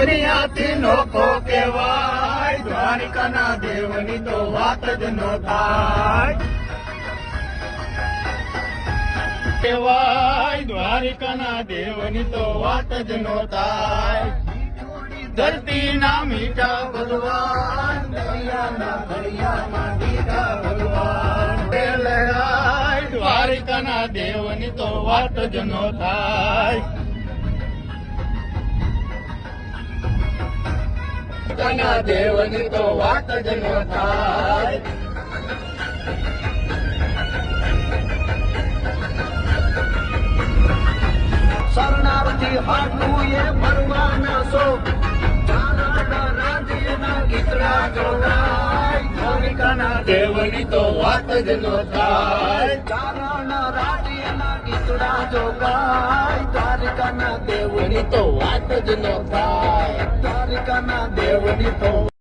દુનિયાથી નોખો કહેવાય, દ્વારિકાના દેવની તો વાત જ ન થાય. કહેવાય દ્વારિકાના દેવની તો વાત જ ન થાય. ધરતીના મીઠા ભગવાન, દરિયાના દરિયામાં મીઠા ભગવાન. લહેરાય દ્વારિકાના દેવની તો વાત જ ન થાય. દ્વારિકાના દેવની તો વાત જ ન થાય. શરણાર્થી હાટું એ ભરવાના સો, ચારણા રાજ્યના ગીતડા જોડાય, દ્વારિકાના દેવની તો વાત જ ન થાય. ચારણા રાજ્યના ગીતડા જોગાય, દ્વારિકાના દેવની તો વાત જ ન થાય. દ્વારિકાના દેવની તો